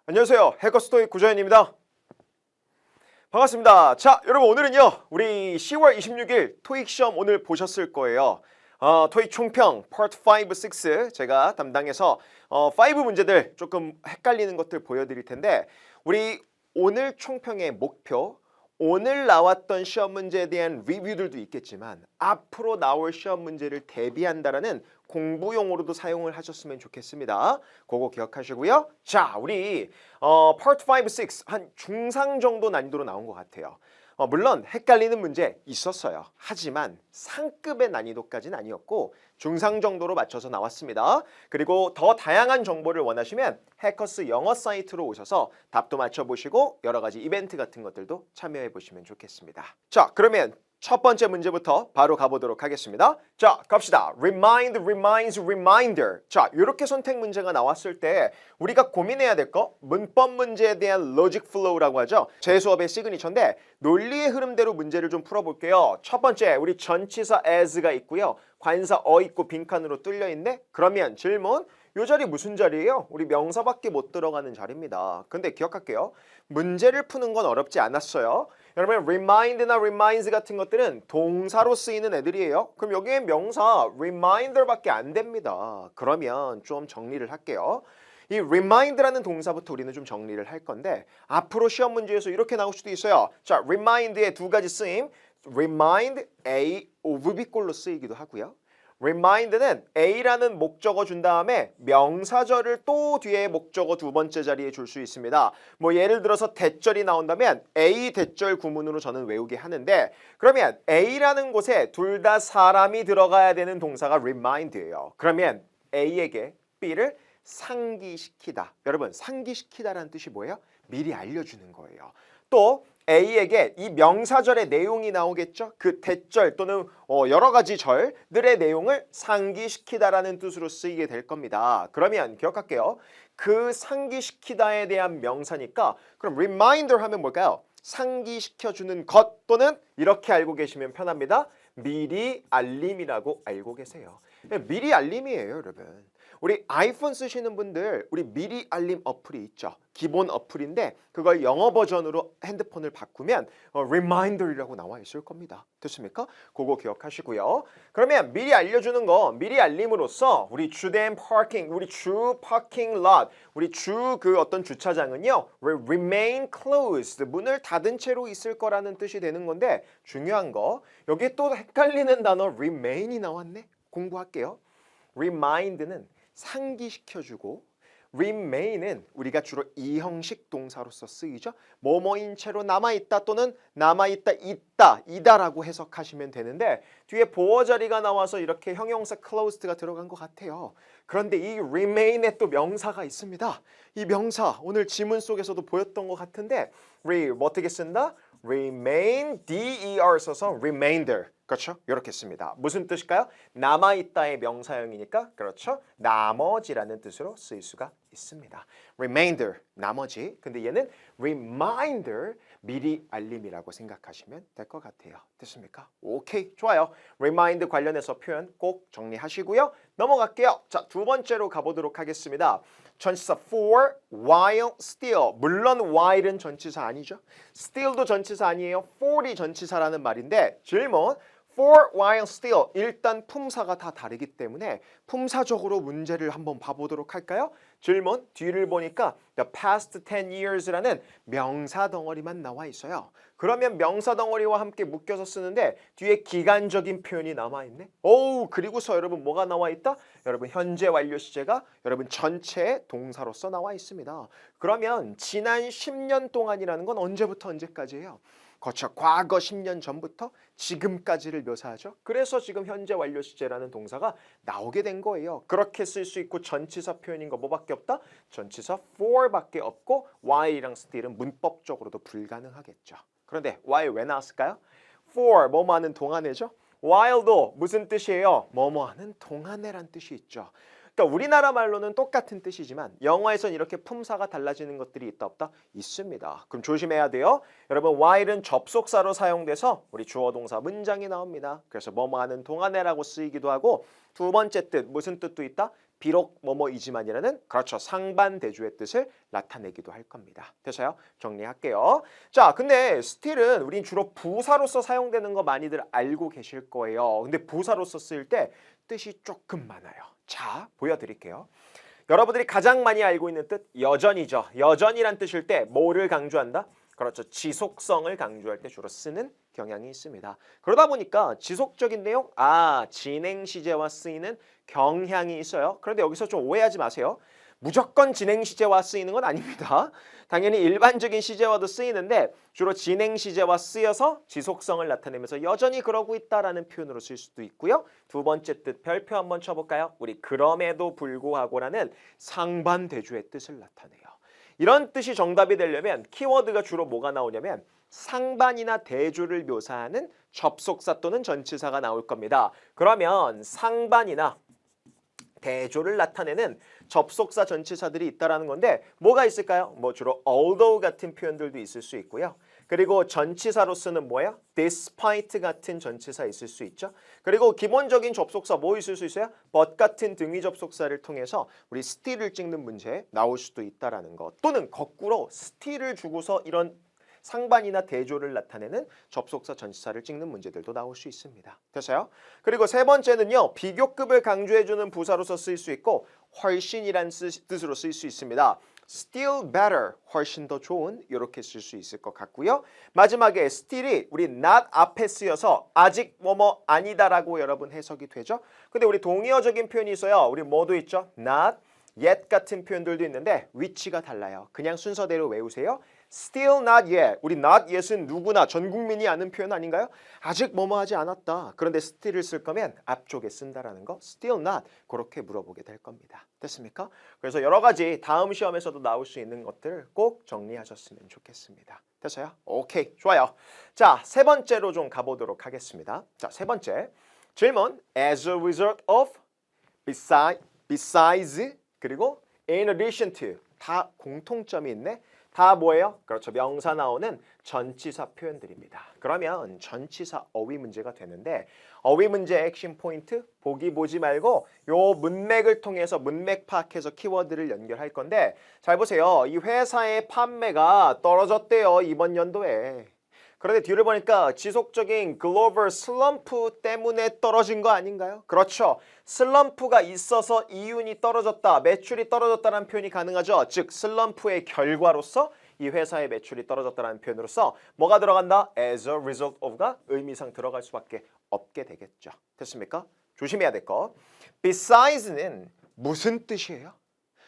안녕하세요. 해커스토익 구자현입니다. 반갑습니다. 자, 여러분 오늘은요. 우리 10월 26일 토익 시험 오늘 보셨을 거예요. 토익 총평 파트 5, 6 제가 담당해서 5 문제들 조금 헷갈리는 것들 보여드릴 텐데 우리 오늘 총평의 목표 오늘 나왔던 시험 문제에 대한 리뷰들도 있겠지만 앞으로 나올 시험 문제를 대비한다라는 공부용어로도 사용을 하셨으면 좋겠습니다. 그거 기억하시고요. 자, 우리 Part 5, 6 한 중상 정도 난이도로 나온 것 같아요. 물론 헷갈리는 문제 있었어요. 하지만 상급의 난이도까지는 아니었고 중상 정도로 맞춰서 나왔습니다. 그리고 더 다양한 정보를 원하시면 해커스 영어 사이트로 오셔서 답도 맞춰보시고 여러 가지 이벤트 같은 것들도 참여해 보시면 좋겠습니다. 자, 그러면 첫 번째 문제부터 바로 가보도록 하겠습니다. 자, 갑시다. Remind, reminds, reminder. 자, 이렇게 선택 문제가 나왔을 때 우리가 고민해야 될 거 문법 문제에 대한 logic flow라고 하죠. 제 수업의 시그니처인데 논리의 흐름대로 문제를 좀 풀어볼게요. 첫 번째, 우리 전치사 as가 있고요. 관사 있고 빈칸으로 뚫려 있네? 그러면 질문. 이 자리 무슨 자리예요? 우리 명사밖에 못 들어가는 자리입니다. 근데 기억할게요. 문제를 푸는 건 어렵지 않았어요. 여러분 remind나 reminds 같은 것들은 동사로 쓰이는 애들이에요. 그럼 여기에 명사 reminder밖에 안 됩니다. 그러면 좀 정리를 할게요. 이 remind라는 동사부터 우리는 좀 정리를 할 건데 앞으로 시험 문제에서 이렇게 나올 수도 있어요. 자, remind의 두 가지 쓰임. remind A, of B꼴로 쓰이기도 하고요. remind는 A라는 목적어 준 다음에 명사절을 또 뒤에 목적어 두 번째 자리에 줄 수 있습니다. 뭐 예를 들어서 대절이 나온다면 A 대절 구문으로 저는 외우게 하는데 그러면 A라는 곳에 둘 다 사람이 들어가야 되는 동사가 remind예요. 그러면 A에게 B를 상기시키다. 여러분 상기시키다라는 뜻이 뭐예요? 미리 알려주는 거예요. 또 A에게 이 명사절의 내용이 나오겠죠? 그 대절 또는 여러 가지 절들의 내용을 상기시키다라는 뜻으로 쓰이게 될 겁니다. 그러면 기억할게요. 그 상기시키다에 대한 명사니까 그럼 reminder 하면 뭘까요? 상기시켜주는 것 또는 이렇게 알고 계시면 편합니다. 미리 알림이라고 알고 계세요. 미리 알림이에요, 여러분. 우리 아이폰 쓰시는 분들 우리 미리 알림 어플이 있죠. 기본 어플인데 그걸 영어 버전으로 핸드폰을 바꾸면 Reminder이라고 나와 있을 겁니다. 됐습니까? 그거 기억하시고요. 그러면 미리 알려주는 거 미리 알림으로써 우리 주된 파킹, 우리 주 파킹 lot, 우리 주 그 어떤 주차장은요 remain closed, 문을 닫은 채로 있을 거라는 뜻이 되는 건데 중요한 거 여기 또 헷갈리는 단어 remain이 나왔네. 공부할게요. remind는 상기시켜주고 remain은 우리가 주로 이형식 동사로서 쓰이죠. 뭐뭐인 채로 남아있다 또는 남아있다 있다 이다라고 해석하시면 되는데 뒤에 보어 자리가 나와서 이렇게 형용사 closed가 들어간 것 같아요. 그런데 이 remain에 또 명사가 있습니다. 이 명사 오늘 지문 속에서도 보였던 것 같은데 뭐 어떻게 쓴다? remain, der 써서 remainder. 그렇죠? 이렇게 씁니다. 무슨 뜻일까요? 남아있다의 명사형이니까 그렇죠? 나머지라는 뜻으로 쓰일 수가 있습니다. remainder, 나머지. 근데 얘는 reminder, 미리 알림이라고 생각하시면 될 것 같아요. 됐습니까? 오케이, 좋아요. remind 관련해서 표현 꼭 정리하시고요. 넘어갈게요. 자, 두 번째로 가보도록 하겠습니다. 전치사 for, while, still. 물론 while은 전치사 아니죠. still도 전치사 아니에요. for이 전치사라는 말인데 질문. For, while, still. 일단 품사가 다 다르기 때문에 품사적으로 문제를 한번 봐보도록 할까요? 질문 뒤를 보니까 the past 10 years라는 명사 덩어리만 나와 있어요. 그러면 명사 덩어리와 함께 묶여서 쓰는데 뒤에 기간적인 표현이 남아있네. 그리고서 여러분 뭐가 나와 있다? 여러분 현재 완료 시제가 여러분 전체의 동사로서 나와 있습니다. 그러면 지난 10년 동안이라는 건 언제부터 언제까지예요? 그렇죠. 과거 10년 전부터 지금까지를 묘사하죠. 그래서 지금 현재 완료 시제라는 동사가 나오게 된 거예요. 그렇게 쓸 수 있고 전치사 표현인 거 뭐밖에 없다? 전치사 for밖에 없고 while이랑 still은 문법적으로도 불가능하겠죠. 그런데 while 왜 나왔을까요? for 뭐뭐 하는 동안이죠. while도 무슨 뜻이에요? 뭐뭐 하는 동안이란 뜻이 있죠. 그러니까 우리나라 말로는 똑같은 뜻이지만 영어에선 이렇게 품사가 달라지는 것들이 있다 없다? 있습니다. 그럼 조심해야 돼요. 여러분 while은 접속사로 사용돼서 우리 주어 동사 문장이 나옵니다. 그래서 뭐뭐 하는 동안에라고 쓰이기도 하고 두 번째 뜻 무슨 뜻도 있다? 비록 뭐뭐이지만이라는 그렇죠. 상반대조의 뜻을 나타내기도 할 겁니다. 됐어요? 정리할게요. 자, 근데 still은 우린 주로 부사로서 사용되는 거 많이들 알고 계실 거예요. 근데 부사로서 쓸 때 뜻이 조금 많아요. 자, 보여드릴게요. 여러분들이 가장 많이 알고 있는 뜻 여전이죠. 여전이란 뜻일 때 뭐를 강조한다? 그렇죠. 지속성을 강조할 때 주로 쓰는 경향이 있습니다. 그러다 보니까 지속적인 내용, 진행 시제와 쓰이는 경향이 있어요. 그런데 여기서 좀 오해하지 마세요. 무조건 진행 시제와 쓰이는 건 아닙니다. 당연히 일반적인 시제와도 쓰이는데 주로 진행 시제와 쓰여서 지속성을 나타내면서 여전히 그러고 있다라는 표현으로 쓸 수도 있고요. 두 번째 뜻 별표 한번 쳐볼까요? 우리 그럼에도 불구하고라는 상반대조의 뜻을 나타내요. 이런 뜻이 정답이 되려면 키워드가 주로 뭐가 나오냐면 상반이나 대조를 묘사하는 접속사 또는 전치사가 나올 겁니다. 그러면 상반이나 대조를 나타내는 접속사 전치사들이 있다라는 건데 뭐가 있을까요? 뭐 주로 although 같은 표현들도 있을 수 있고요. 그리고 전치사로 쓰는 뭐야? despite 같은 전치사 있을 수 있죠. 그리고 기본적인 접속사 뭐 있을 수 있어요? but 같은 등위 접속사를 통해서 우리 still을 찍는 문제 나올 수도 있다라는 것. 또는 거꾸로 still을 주고서 이런 상반이나 대조를 나타내는 접속사 전치사를 찍는 문제들도 나올 수 있습니다. 됐어요? 그리고 세 번째는요. 비교급을 강조해주는 부사로서 쓰일 수 있고 훨씬이란 뜻으로 쓰일 수 있습니다. still better, 훨씬 더 좋은 이렇게 쓸 수 있을 것 같고요. 마지막에 still이 우리 not 앞에 쓰여서 아직 뭐뭐 아니다라고 여러분 해석이 되죠. 근데 우리 동의어적인 표현이 있어요. 우리 뭐도 있죠? not, yet 같은 표현들도 있는데 위치가 달라요. 그냥 순서대로 외우세요. Still not yet. 우리 not yet은 누구나 전 국민이 아는 표현 아닌가요? 아직 뭐뭐 하지 않았다. 그런데 still을 쓸 거면 앞쪽에 쓴다라는 거 still not 그렇게 물어보게 될 겁니다. 됐습니까? 그래서 여러 가지 다음 시험에서도 나올 수 있는 것들 꼭 정리하셨으면 좋겠습니다. 됐어요? 오케이, 좋아요. 자, 세 번째로 좀 가보도록 하겠습니다. 자, 세 번째 질문 as a result of, besides, 그리고 in addition to 다 공통점이 있네. 다 뭐예요? 그렇죠. 명사 나오는 전치사 표현들입니다. 그러면 전치사 어휘 문제가 되는데 어휘 문제의 핵심 포인트 보기 보지 말고 요 문맥을 통해서 문맥 파악해서 키워드를 연결할 건데 잘 보세요. 이 회사의 판매가 떨어졌대요. 이번 연도에. 그런데 뒤를 보니까 지속적인 글로벌 슬럼프 때문에 떨어진 거 아닌가요? 그렇죠. 슬럼프가 있어서 이윤이 떨어졌다, 매출이 떨어졌다는 표현이 가능하죠. 즉 슬럼프의 결과로서 이 회사의 매출이 떨어졌다는 표현으로서 뭐가 들어간다? as a result of가 의미상 들어갈 수밖에 없게 되겠죠. 됐습니까? 조심해야 될 거. besides,는 무슨 뜻이에요?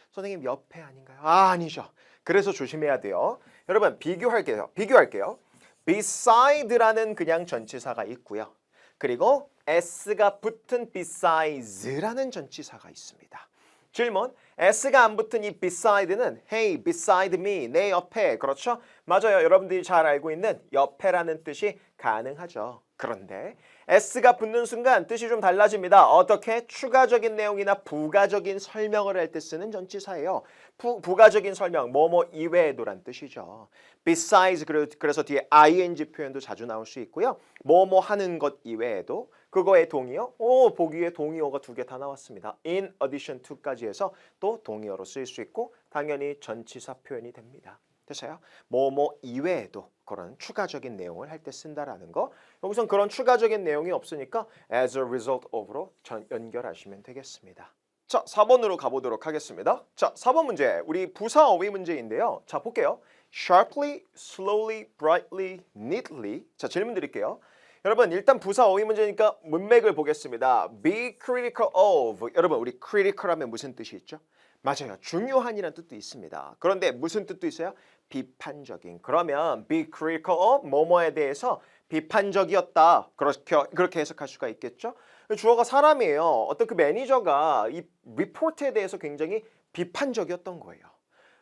선생님 옆에 아닌가요? 아니죠. 그래서 조심해야 돼요. 여러분 비교할게요. beside라는 그냥 전치사가 있고요. 그리고 s가 붙은 beside라는 전치사가 있습니다. 질문, s가 안 붙은 이 beside는 hey, beside me, 내 옆에. 그렇죠? 맞아요. 여러분들이 잘 알고 있는 옆에라는 뜻이 가능하죠. 그런데 s가 붙는 순간 뜻이 좀 달라집니다. 어떻게? 추가적인 내용이나 부가적인 설명을 할 때 쓰는 전치사예요. 부가적인 설명, 뭐뭐 이외에도란 뜻이죠. besides, 그래서 뒤에 ing 표현도 자주 나올 수 있고요. 뭐뭐 하는 것 이외에도 그거의 동의어, 보기에 동의어가 두 개 다 나왔습니다. in addition to까지 해서 또 동의어로 쓰일 수 있고 당연히 전치사 표현이 됩니다. 됐어요? 뭐뭐 이외에도 그런 추가적인 내용을 할 때 쓴다라는 거. 여기선 그런 추가적인 내용이 없으니까 as a result of로 연결하시면 되겠습니다. 자, 4번으로 가보도록 하겠습니다. 자, 4번 문제. 우리 부사 어휘 문제인데요. 자, 볼게요. sharply, slowly, brightly, neatly. 자, 질문 드릴게요. 여러분 일단 부사 어휘 문제니까 문맥을 보겠습니다. Be critical of. 여러분 우리 critical 하면 무슨 뜻이 있죠? 맞아요. 중요한이라는 뜻도 있습니다. 그런데 무슨 뜻도 있어요? 비판적인. 그러면 be critical of 뭐뭐에 대해서 비판적이었다. 그렇게 해석할 수가 있겠죠? 주어가 사람이에요. 어떤 그 매니저가 이 리포트에 대해서 굉장히 비판적이었던 거예요.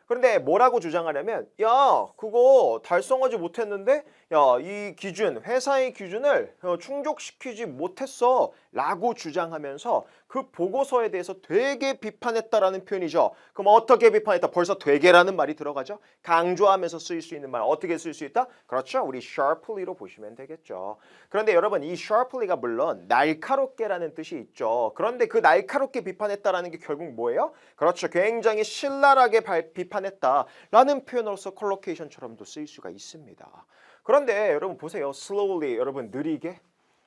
그런데 뭐라고 주장하냐면 야 그거 달성하지 못했는데 야 이 기준 회사의 기준을 충족시키지 못했어 라고 주장하면서 그 보고서에 대해서 되게 비판했다라는 표현이죠. 그럼 어떻게 비판했다? 벌써 되게라는 말이 들어가죠. 강조하면서 쓰일 수 있는 말 어떻게 쓸 수 있다? 그렇죠. 우리 sharply로 보시면 되겠죠. 그런데 여러분 이 sharply가 물론 날카롭게라는 뜻이 있죠. 그런데 그 날카롭게 비판했다라는 게 결국 뭐예요? 그렇죠. 굉장히 신랄하게 비판했다라는 표현으로서 컬로케이션처럼도 쓰일 수가 있습니다. 그런데 여러분 보세요. slowly 여러분 느리게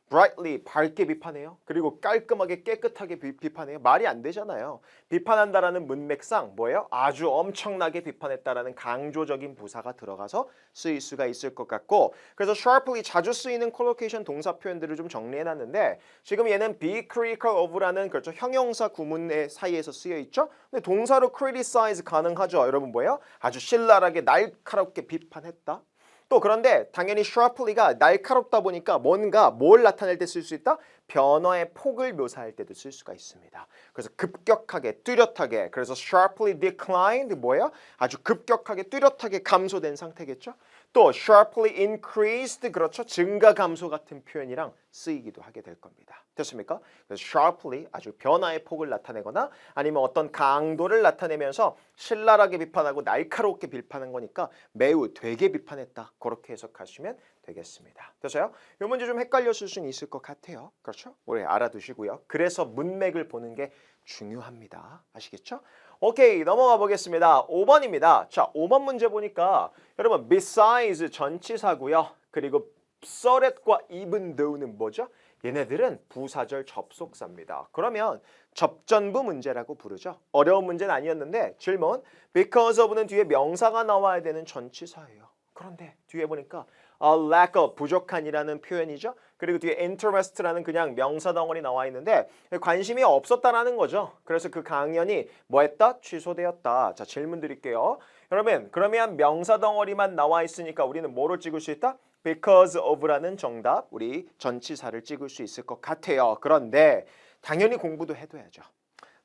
brightly 밝게 비판해요. 그리고 깔끔하게 깨끗하게 비판해요. 말이 안 되잖아요. 비판한다라는 문맥상 뭐예요? 아주 엄청나게 비판했다라는 강조적인 부사가 들어가서 쓰일 수가 있을 것 같고 그래서 sharply 자주 쓰이는 콜로케이션 동사 표현들을 좀 정리해놨는데 지금 얘는 be critical of라는 그렇죠 형용사 구문 사이에서 쓰여 있죠. 근데 동사로 criticize 가능하죠. 여러분 뭐예요? 아주 신랄하게 날카롭게 비판했다. 또 그런데 당연히 sharply가 날카롭다 보니까 뭔가 뭘 나타낼 때 쓸 수 있다? 변화의 폭을 묘사할 때도 쓸 수가 있습니다. 그래서 급격하게 뚜렷하게 그래서 sharply declined 뭐예요? 아주 급격하게 뚜렷하게 감소된 상태겠죠. 또 sharply increased 그렇죠. 증가 감소 같은 표현이랑 쓰이기도 하게 될 겁니다. 됐습니까? 그래서 sharply 아주 변화의 폭을 나타내거나 아니면 어떤 강도를 나타내면서 신랄하게 비판하고 날카롭게 비판한 거니까 매우 되게 비판했다. 그렇게 해석하시면 되겠습니다. 됐어요? 이 문제 좀 헷갈렸을 수는 있을 것 같아요. 그렇죠? 우리 알아두시고요. 그래서 문맥을 보는 게 중요합니다. 아시겠죠? 오케이 넘어가 보겠습니다. 5번입니다. 자 5번 문제 보니까 여러분 besides 전치사고요. 그리고 so that과 even though는 뭐죠? 얘네들은 부사절 접속사입니다. 그러면 접전부 문제라고 부르죠. 어려운 문제는 아니었는데 질문 because of는 뒤에 명사가 나와야 되는 전치사예요. 그런데 뒤에 보니까 a lack of 부족한이라는 표현이죠. 그리고 뒤에 interest라는 그냥 명사 덩어리 나와 있는데 관심이 없었다라는 거죠. 그래서 그 강연이 뭐 했다? 취소되었다. 자 질문 드릴게요. 여러분 그러면 명사 덩어리만 나와 있으니까 우리는 뭐로 찍을 수 있다? because of라는 정답 우리 전치사를 찍을 수 있을 것 같아요. 그런데 당연히 공부도 해둬야죠.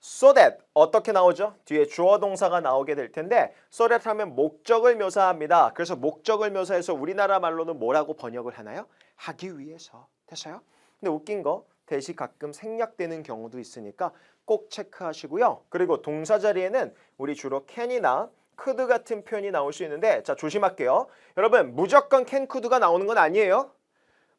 so that 어떻게 나오죠? 뒤에 주어 동사가 나오게 될 텐데 so that 하면 목적을 묘사합니다. 그래서 목적을 묘사해서 우리나라 말로는 뭐라고 번역을 하나요? 하기 위해서. 됐어요? 근데 웃긴 거 대시 가끔 생략되는 경우도 있으니까 꼭 체크하시고요. 그리고 동사 자리에는 우리 주로 can이나 could 같은 표현이 나올 수 있는데 자 조심할게요. 여러분 무조건 can, could가 나오는 건 아니에요.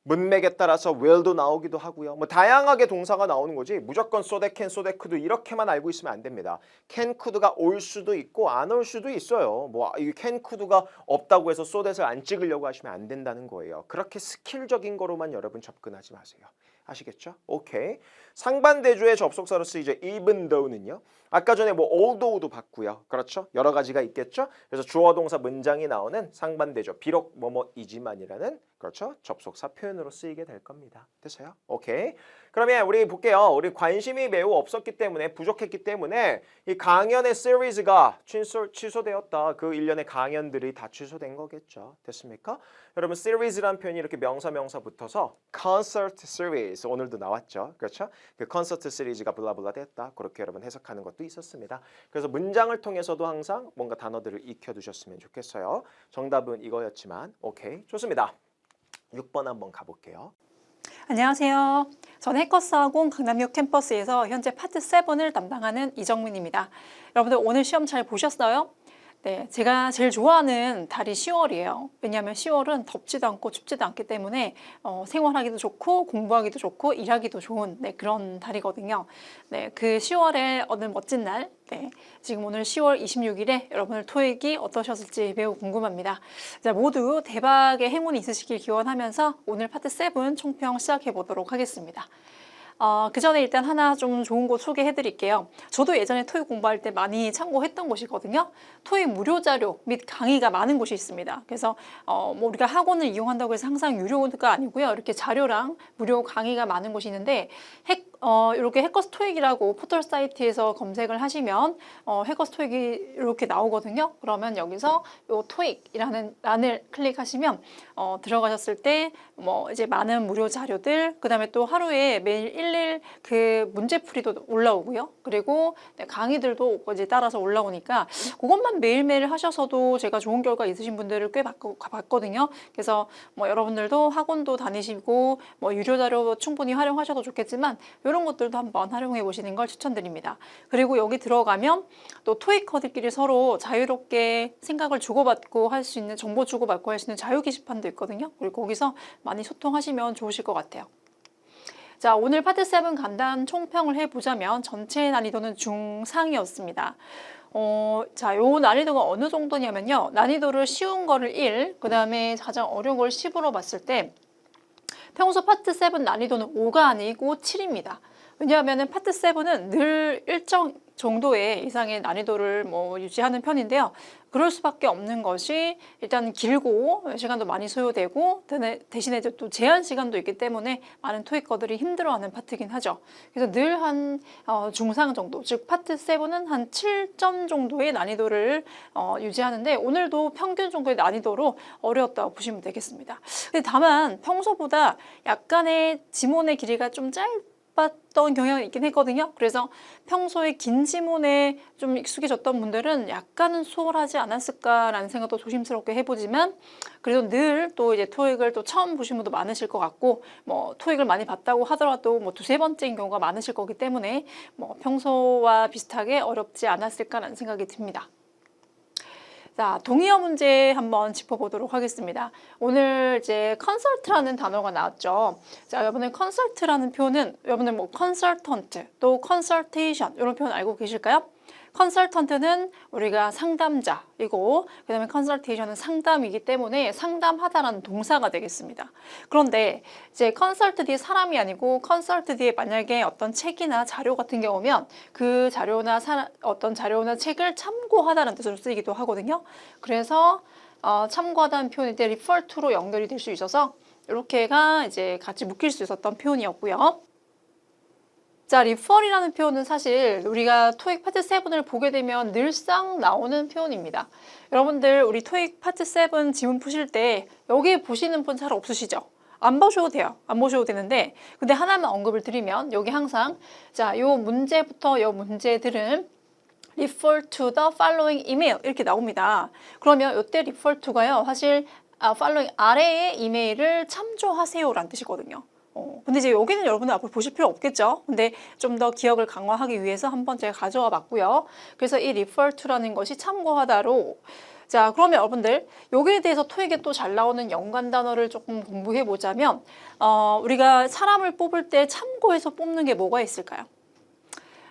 문맥에 따라서 will도 나오기도 하고요. 뭐 다양하게 동사가 나오는 거지 무조건 so that can, so that could 이렇게만 알고 있으면 안 됩니다. can, could가 올 수도 있고 안 올 수도 있어요. 뭐 이 can, could가 없다고 해서 so that을 안 찍으려고 하시면 안 된다는 거예요. 그렇게 스킬적인 거로만 여러분 접근하지 마세요. 아시겠죠? 오케이. 상반대조의 접속사로 쓰이죠. even though는요. 아까 전에 뭐 although도 봤고요. 그렇죠? 여러 가지가 있겠죠? 그래서 주어 동사 문장이 나오는 상반대조. 비록 뭐뭐이지만이라는 그렇죠? 접속사 표현으로 쓰이게 될 겁니다. 됐어요? 오케이. 그러면 우리 볼게요. 우리 관심이 매우 없었기 때문에 부족했기 때문에 이 강연의 시리즈가 취소되었다. 그 일련의 강연들이 다 취소된 거겠죠. 됐습니까? 여러분 시리즈란 표현이 이렇게 명사 붙어서 콘서트 시리즈 오늘도 나왔죠. 그렇죠? 그 콘서트 시리즈가 블라블라 됐다. 그렇게 여러분 해석하는 것도 있었습니다. 그래서 문장을 통해서도 항상 뭔가 단어들을 익혀두셨으면 좋겠어요. 정답은 이거였지만 오케이 좋습니다. 6번 한번 가볼게요. 안녕하세요. 저는 해커스학원 강남역 캠퍼스에서 현재 파트 7을 담당하는 이정민입니다. 여러분들 오늘 시험 잘 보셨어요? 네, 제가 제일 좋아하는 달이 10월이에요. 왜냐하면 10월은 덥지도 않고 춥지도 않기 때문에 생활하기도 좋고 공부하기도 좋고 일하기도 좋은 그런 달이거든요. 네, 그 10월의 어느 멋진 날, 지금 오늘 10월 26일에 여러분들 토익이 어떠셨을지 매우 궁금합니다. 자, 모두 대박의 행운이 있으시길 기원하면서 오늘 파트 7 총평 시작해 보도록 하겠습니다. 그 전에 일단 하나 좀 좋은 곳 소개해 드릴게요. 저도 예전에 토익 공부할 때 많이 참고했던 곳이거든요. 토익 무료 자료 및 강의가 많은 곳이 있습니다. 그래서 뭐 우리가 학원을 이용한다고 해서 항상 유료가 아니고요. 이렇게 자료랑 무료 강의가 많은 곳이 있는데 이렇게 해커스 토익이라고 포털 사이트에서 검색을 하시면 해커스 토익이 이렇게 나오거든요. 그러면 여기서 요 토익이라는 란을 클릭하시면 들어가셨을 때 뭐 이제 많은 무료 자료들, 그다음에 또 하루에 매일 일일 그 문제풀이도 올라오고요. 그리고 강의들도 이제 따라서 올라오니까 그것만 매일매일 하셔서도 제가 좋은 결과 있으신 분들을 꽤 봤거든요. 그래서 뭐 여러분들도 학원도 다니시고 뭐 유료 자료 충분히 활용하셔도 좋겠지만 이런 것들도 한번 활용해 보시는 걸 추천드립니다. 그리고 여기 들어가면 또 토익커들끼리 서로 자유롭게 생각을 주고받고 할 수 있는, 정보 주고받고 할 수 있는 자유 게시판도 있거든요. 그리고 거기서 많이 소통하시면 좋으실 것 같아요. 자, 오늘 파트 7 간단 총평을 해보자면 전체 난이도는 중상이었습니다. 자, 요 난이도가 어느 정도냐면요. 난이도를 쉬운 거를 1, 그 다음에 가장 어려운 걸 10으로 봤을 때 평소 파트 7 난이도는 5가 아니고 7입니다. 왜냐하면 파트 7은 늘 일정 정도의 이상의 난이도를 유지하는 편인데요. 그럴 수밖에 없는 것이 일단 길고 시간도 많이 소요되고 대신에 또 제한 시간도 있기 때문에 많은 토익커들이 힘들어하는 파트긴 하죠. 그래서 늘 한 중상 정도, 즉 파트 7은 한 7점 정도의 난이도를 유지하는데 오늘도 평균 정도의 난이도로 어려웠다고 보시면 되겠습니다. 근데 다만 평소보다 약간의 지문의 길이가 좀 짧았던 경향이 있긴 했거든요. 그래서 평소에 긴 지문에 좀 익숙해졌던 분들은 약간은 수월하지 않았을까라는 생각도 조심스럽게 해보지만 그래도 늘 또 이제 토익을 또 처음 보신 분도 많으실 것 같고 토익을 많이 봤다고 하더라도 두세 번째인 경우가 많으실 거기 때문에 평소와 비슷하게 어렵지 않았을까라는 생각이 듭니다. 자, 동의어 문제 한번 짚어보도록 하겠습니다. 오늘 이제 컨설트라는 단어가 나왔죠. 자, 여러분들 컨설트라는 표현은 여러분들 컨설턴트 또 컨설테이션 이런 표현 알고 계실까요? 컨설턴트는 우리가 상담자이고 그 다음에 컨설테이션은 상담이기 때문에 상담하다라는 동사가 되겠습니다. 그런데 이제 컨설트 뒤에 사람이 아니고 컨설트 뒤에 만약에 어떤 책이나 자료 같은 경우면 그 자료나 어떤 자료나 책을 참고하다는 뜻으로 쓰이기도 하거든요. 그래서 참고하다는 표현이 때 refer to로 연결이 될 수 있어서 이렇게가 이제 같이 묶일 수 있었던 표현이었고요. 자, refer이라는 표현은 사실 우리가 토익 파트 7을 보게 되면 늘상 나오는 표현입니다. 여러분들 우리 토익 파트 7 지문 푸실 때 여기 보시는 분 잘 없으시죠? 안 보셔도 돼요. 안 보셔도 되는데 근데 하나만 언급을 드리면 여기 항상 자, 요 문제부터 요 문제들은 refer to the following email 이렇게 나옵니다. 그러면 이때 refer to가요. 사실 following 아래의 이메일을 참조하세요라는 뜻이거든요. 근데 이제 여기는 여러분들 앞으로 보실 필요 없겠죠. 근데 좀 더 기억을 강화하기 위해서 한번 제가 가져와 봤고요. 그래서 이 refer to라는 것이 참고하다로 자, 그러면 여러분들 여기에 대해서 토익에 또 잘 나오는 연관 단어를 조금 공부해 보자면 우리가 사람을 뽑을 때 참고해서 뽑는 게 뭐가 있을까요?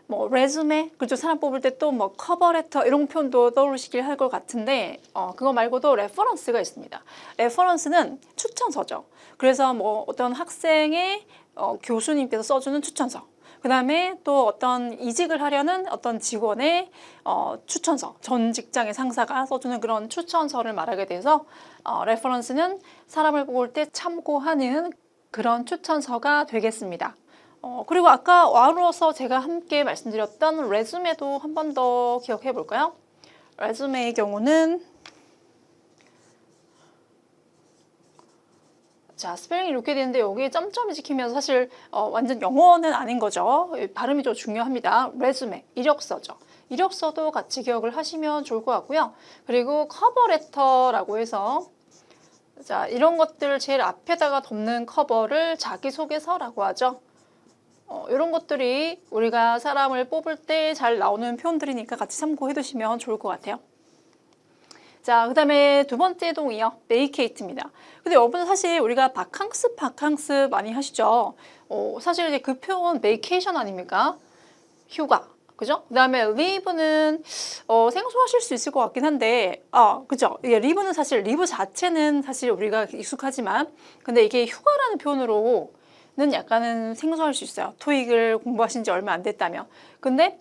레주메, 그렇죠. 사람 뽑을 때 또 커버레터 이런 표현도 떠오르시길 할 것 같은데 그거 말고도 레퍼런스가 있습니다. 레퍼런스는 추천서죠. 그래서 어떤 학생의 교수님께서 써주는 추천서, 그 다음에 또 어떤 이직을 하려는 어떤 직원의 추천서, 전 직장의 상사가 써주는 그런 추천서를 말하게 돼서 레퍼런스는 사람을 뽑을 때 참고하는 그런 추천서가 되겠습니다. 그리고 아까 와우로서 제가 함께 말씀드렸던 레주메도 한 번 더 기억해 볼까요? 레주메의 경우는 자, 스펠링이 이렇게 되는데 여기에 점점이 찍히면서 사실 완전 영어는 아닌 거죠. 발음이 좀 중요합니다. 레주메, 이력서죠. 이력서도 같이 기억을 하시면 좋을 것 같고요. 그리고 커버레터라고 해서 자, 이런 것들 제일 앞에다가 덮는 커버를 자기소개서라고 하죠. 이런 것들이 우리가 사람을 뽑을 때 잘 나오는 표현들이니까 같이 참고해 두시면 좋을 것 같아요. 자, 그 다음에 두 번째 동의어, 메이케이트입니다. 근데 여러분 사실 우리가 바캉스 많이 하시죠? 사실 이제 그 표현 메이케이션 아닙니까? 휴가. 그죠? 그 다음에 리브는 생소하실 수 있을 것 같긴 한데 그죠? 이게 리브는 사실 리브 자체는 사실 우리가 익숙하지만 근데 이게 휴가라는 표현으로 는 약간은 생소할 수 있어요. 토익을 공부하신 지 얼마 안 됐다면. 근데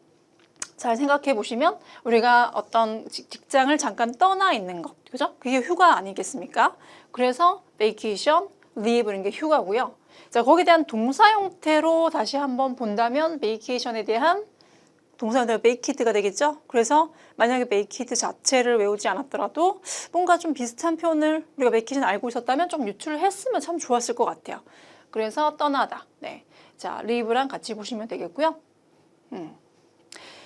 잘 생각해 보시면 우리가 어떤 직장을 잠깐 떠나 있는 것, 그죠? 그게 휴가 아니겠습니까? 그래서 vacation, leave는 게 휴가고요. 자, 거기에 대한 동사 형태로 다시 한번 본다면 vacation에 대한 동사 형태가 vacate가 되겠죠? 그래서 만약에 vacate 자체를 외우지 않았더라도 뭔가 좀 비슷한 표현을 우리가 vacation 알고 있었다면 좀 유출을 했으면 참 좋았을 것 같아요. 그래서 떠나다. 네. 자, leave랑 같이 보시면 되겠고요.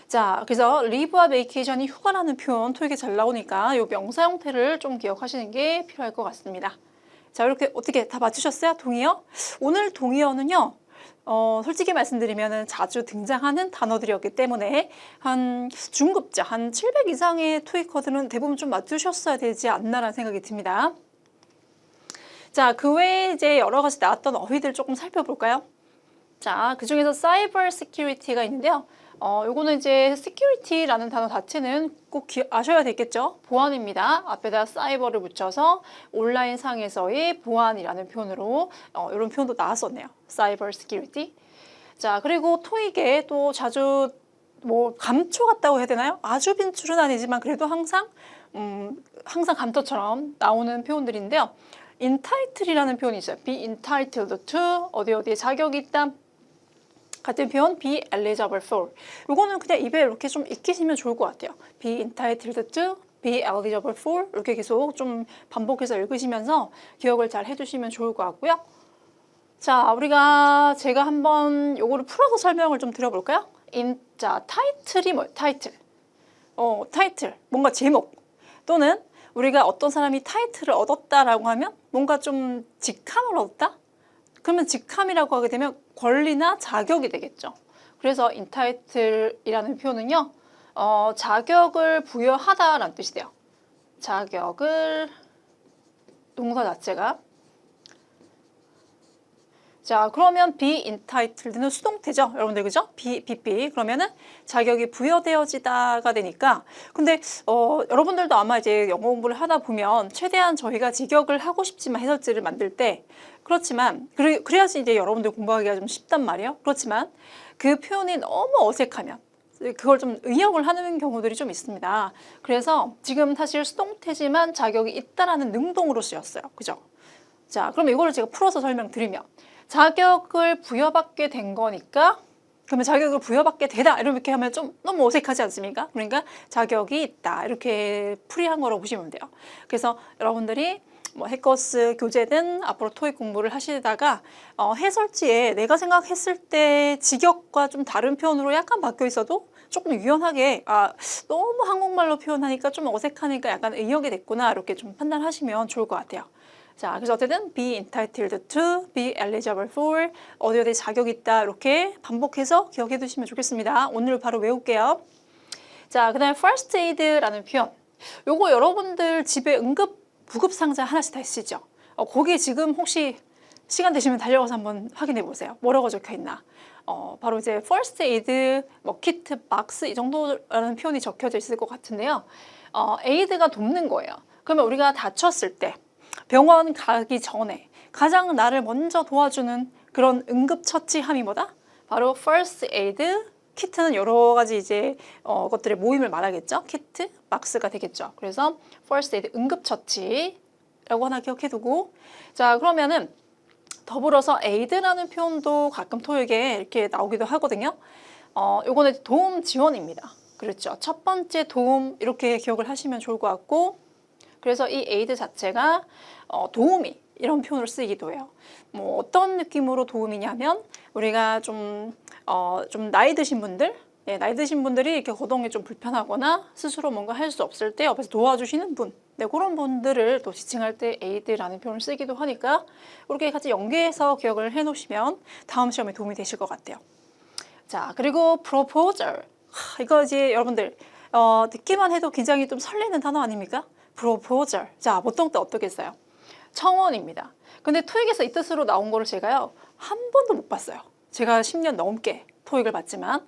자, 그래서 leave와 vacation이 휴가라는 표현 토익에 잘 나오니까 이 명사 형태를 좀 기억하시는 게 필요할 것 같습니다. 자, 이렇게 어떻게 다 맞추셨어요? 동의어? 오늘 동의어는요. 솔직히 말씀드리면 자주 등장하는 단어들이었기 때문에 한 중급자, 한 700 이상의 토익커들은 대부분 좀 맞추셨어야 되지 않나라는 생각이 듭니다. 자, 그 외에 이제 여러 가지 나왔던 어휘들 조금 살펴볼까요? 자, 그 중에서 사이버 시큐리티가 있는데요. 요거는 이제 security라는 단어 자체는 꼭 아셔야 되겠죠. 보안입니다. 앞에다 사이버를 붙여서 온라인 상에서의 보안이라는 표현으로 이런 표현도 나왔었네요. 사이버 시큐리티. 자, 그리고 토익에 또 자주 뭐 감초 같다고 해야 되나요? 아주 빈출은 아니지만 그래도 항상 감초처럼 나오는 표현들인데요. entitled이라는 표현이 있어요. be entitled to 어디에 자격이 있다. 같은 표현 be eligible for. 이거는 그냥 입에 이렇게 좀 익히시면 좋을 것 같아요. be entitled to, be eligible for 이렇게 계속 좀 반복해서 읽으시면서 기억을 잘 해주시면 좋을 것 같고요. 자, 제가 한번 요거를 풀어서 설명을 좀 드려볼까요? 자, 타이틀이 뭐예요? 타이틀. 뭔가 제목 또는 우리가 어떤 사람이 타이틀을 얻었다라고 하면 뭔가 좀 직함을 얻었다? 그러면 직함이라고 하게 되면 권리나 자격이 되겠죠. 그래서 entitle이라는 표현은요, 자격을 부여하다라는 뜻이 돼요. 자격을 동사 자체가. 자, 그러면 be entitled는 수동태죠. 여러분들 그죠? be 그러면은 자격이 부여되어지다가 되니까. 근데 여러분들도 아마 이제 영어 공부를 하다 보면 최대한 저희가 직역을 하고 싶지만 해설지를 만들 때 그렇지만 그래야지 이제 여러분들 공부하기가 좀 쉽단 말이에요. 그렇지만 그 표현이 너무 어색하면 그걸 좀 의역을 하는 경우들이 좀 있습니다. 그래서 지금 사실 수동태지만 자격이 있다라는 능동으로 쓰였어요. 그죠? 자, 그럼 이거를 제가 풀어서 설명드리면 자격을 부여받게 된 거니까 그러면 자격을 부여받게 되다 이렇게 하면 좀 너무 어색하지 않습니까? 그러니까 자격이 있다 이렇게 풀이한 거라고 보시면 돼요. 그래서 여러분들이 뭐 해커스 교재든 앞으로 토익 공부를 하시다가 해설지에 내가 생각했을 때 직역과 좀 다른 표현으로 약간 바뀌어 있어도 조금 유연하게 너무 한국말로 표현하니까 좀 어색하니까 약간 의역이 됐구나 이렇게 좀 판단하시면 좋을 것 같아요. 자, 그래서 어쨌든 be entitled to, be eligible for, 어디 자격이 있다 이렇게 반복해서 기억해 두시면 좋겠습니다. 오늘 바로 외울게요. 자, 그 다음에 first aid라는 표현. 요거 여러분들 집에 응급 구급 상자 하나씩 다 있으시죠? 거기에 지금 혹시 시간 되시면 달려가서 한번 확인해 보세요. 뭐라고 적혀 있나? 바로 이제 first aid, 뭐 키트, 박스 이 정도라는 표현이 적혀져 있을 것 같은데요. aid가 돕는 거예요. 그러면 우리가 다쳤을 때 병원 가기 전에 가장 나를 먼저 도와주는 그런 응급처치함이 뭐다? 바로 first aid, 키트는 여러 가지 이제 것들의 모임을 말하겠죠. 키트, 박스가 되겠죠. 그래서 first aid, 응급처치라고 하나 기억해두고 자, 그러면은 더불어서 aid라는 표현도 가끔 토익에 이렇게 나오기도 하거든요. 요거는 도움 지원입니다. 그렇죠. 첫 번째 도움 이렇게 기억을 하시면 좋을 것 같고 그래서 이 aid 자체가 도우미 이런 표현으로 쓰이기도 해요. 뭐 어떤 느낌으로 도움이냐면 우리가 좀 나이 드신 분들, 나이 드신 분들이 이렇게 거동이 좀 불편하거나 스스로 뭔가 할 수 없을 때 옆에서 도와주시는 분, 그런 분들을 또 지칭할 때 aid라는 표현을 쓰기도 하니까 이렇게 같이 연계해서 기억을 해놓으시면 다음 시험에 도움이 되실 것 같아요. 자, 그리고 proposal. 이거 이제 여러분들 듣기만 해도 굉장히 좀 설레는 단어 아닙니까? proposal. 자, 보통 때 어떻게 써요? 청원입니다. 근데 토익에서 이 뜻으로 나온 거를 제가요 한 번도 못 봤어요. 제가 10년 넘게 토익을 봤지만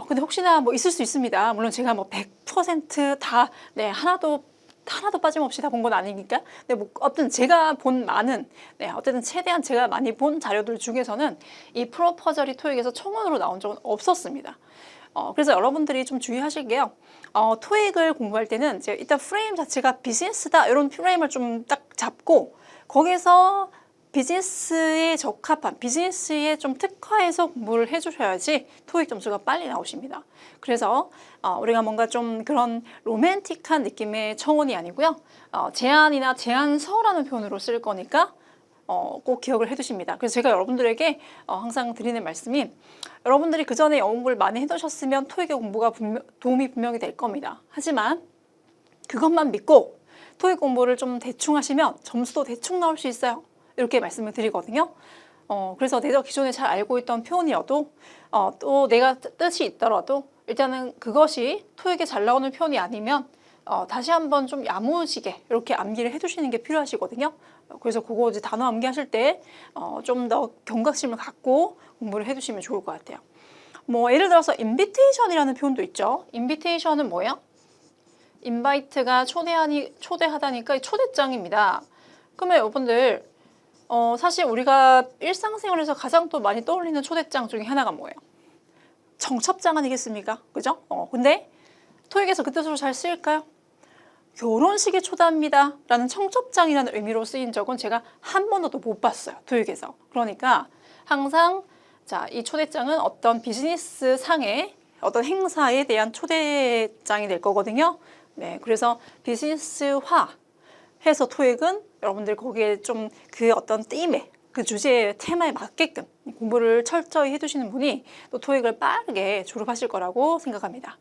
근데 혹시나 뭐 있을 수 있습니다. 물론 제가 뭐 100% 다 하나도 빠짐없이 다 본 건 아니니까. 근데 뭐 어떤 제가 본 많은 어쨌든 최대한 제가 많이 본 자료들 중에서는 이 프로포절이 토익에서 청원으로 나온 적은 없었습니다. 그래서 여러분들이 좀 주의하실 게요. 토익을 공부할 때는 이제 일단 프레임 자체가 비즈니스다 이런 프레임을 좀 딱 잡고 거기서 비즈니스에 적합한 비즈니스에 좀 특화해서 공부를 해주셔야지 토익 점수가 빨리 나오십니다. 그래서 우리가 뭔가 좀 그런 로맨틱한 느낌의 청원이 아니고요. 제안이나 제안서라는 표현으로 쓸 거니까 꼭 기억을 해두십니다. 그래서 제가 여러분들에게 항상 드리는 말씀이 여러분들이 그 전에 영어 공부를 많이 해두셨으면 토익의 공부가 도움이 분명히 될 겁니다. 하지만 그것만 믿고 토익 공부를 좀 대충 하시면 점수도 대충 나올 수 있어요. 이렇게 말씀을 드리거든요. 그래서 내가 기존에 잘 알고 있던 표현이어도 또 내가 뜻이 있더라도 일단은 그것이 토익에 잘 나오는 표현이 아니면 다시 한번 좀 야무지게 이렇게 암기를 해두시는 게 필요하시거든요. 그래서 그거 이제 단어 암기하실 때 좀 더 경각심을 갖고 공부를 해두시면 좋을 것 같아요. 뭐 예를 들어서 invitation이라는 표현도 있죠. invitation은 뭐예요? invite가 초대하다니까 초대장입니다. 그러면 여러분들 사실 우리가 일상생활에서 가장 또 많이 떠올리는 초대장 중에 하나가 뭐예요? 청첩장 아니겠습니까? 그죠? 근데 토익에서 그 뜻으로 잘 쓰일까요? 결혼식에 초대합니다 라는 청첩장이라는 의미로 쓰인 적은 제가 한 번도 못 봤어요. 토익에서. 그러니까 항상 자, 이 초대장은 어떤 비즈니스 상의 어떤 행사에 대한 초대장이 될 거거든요. 네, 그래서 비즈니스화 해서 토익은 여러분들 거기에 좀 그 어떤 팀에 그 주제의 테마에 맞게끔 공부를 철저히 해두시는 분이 또 토익을 빠르게 졸업하실 거라고 생각합니다.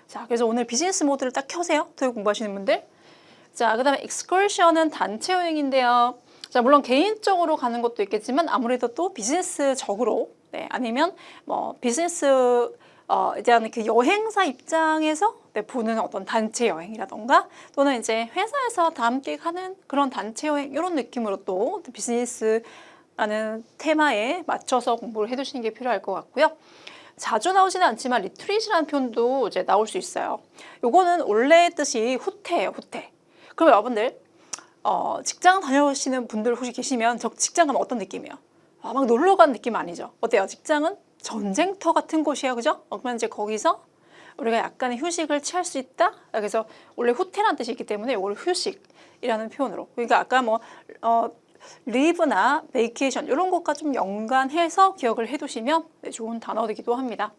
자, 그래서 오늘 비즈니스 모드를 딱 켜세요. 토익 공부하시는 분들. 자, 그 다음에 excursion은 단체 여행인데요. 자, 물론 개인적으로 가는 것도 있겠지만 아무래도 또 비즈니스적으로 네, 아니면 뭐 비즈니스 대한 그 여행사 입장에서 네, 보는 어떤 단체 여행이라던가 또는 이제 회사에서 다 함께 가는 그런 단체 여행 이런 느낌으로 또 비즈니스라는 테마에 맞춰서 공부를 해두시는 게 필요할 것 같고요. 자주 나오지는 않지만 리트릿이라는 표현도 이제 나올 수 있어요. 요거는 원래 뜻이 후퇴예요, 후퇴. 그럼 여러분들 직장 다녀오시는 분들 혹시 계시면 저 직장 가면 어떤 느낌이에요? 막 놀러 간 느낌 아니죠? 어때요? 직장은 전쟁터 같은 곳이에요, 그죠? 그러면 이제 거기서 우리가 약간의 휴식을 취할 수 있다? 그래서 원래 후퇴라는 뜻이 있기 때문에 이걸 휴식이라는 표현으로. 그러니까 아까 뭐 리브나 베이케이션 이런 것과 좀 연관해서 기억을 해두시면 네, 좋은 단어이기도 합니다.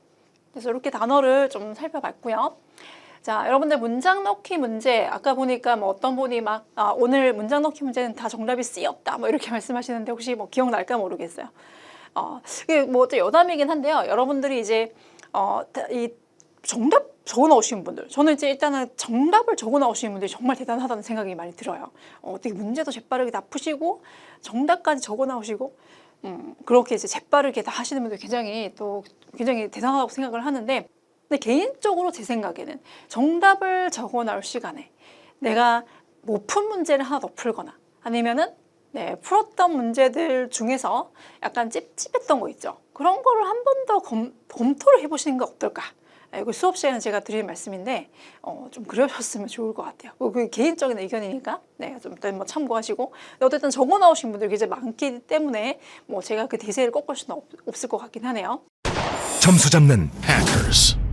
그래서 이렇게 단어를 좀 살펴봤고요. 자, 여러분들 문장 넣기 문제 아까 보니까 뭐 어떤 분이 막 오늘 문장 넣기 문제는 다 정답이 C였다 뭐 이렇게 말씀하시는데 혹시 뭐 기억날까 모르겠어요. 이게 뭐 어째 여담이긴 한데요. 여러분들이 이제 이 정답 적어 나오시는 분들, 저는 이제 일단은 정답을 적어 나오시는 분들이 정말 대단하다는 생각이 많이 들어요. 어떻게 문제도 재빠르게 다 푸시고 정답까지 적어 나오시고 그렇게 이제 재빠르게 다 하시는 분들 굉장히 대단하다고 생각을 하는데, 근데 개인적으로 제 생각에는 정답을 적어 나올 시간에 내가 못 푼 문제를 하나 더 풀거나 아니면은 네, 풀었던 문제들 중에서 약간 찝찝했던 거 있죠. 그런 거를 한 번 더 검토를 해보시는 거 어떨까? 이거 수업 시간에 제가 드릴 말씀인데 좀 그러셨으면 좋을 것 같아요. 그 개인적인 의견이니까 네, 좀 뭐 참고하시고. 어쨌든 적어 나오신 분들이 이제 많기 때문에 뭐 제가 그 대세를 꺾을 수는 없을 것 같긴 하네요. 점수 잡는 Hackers.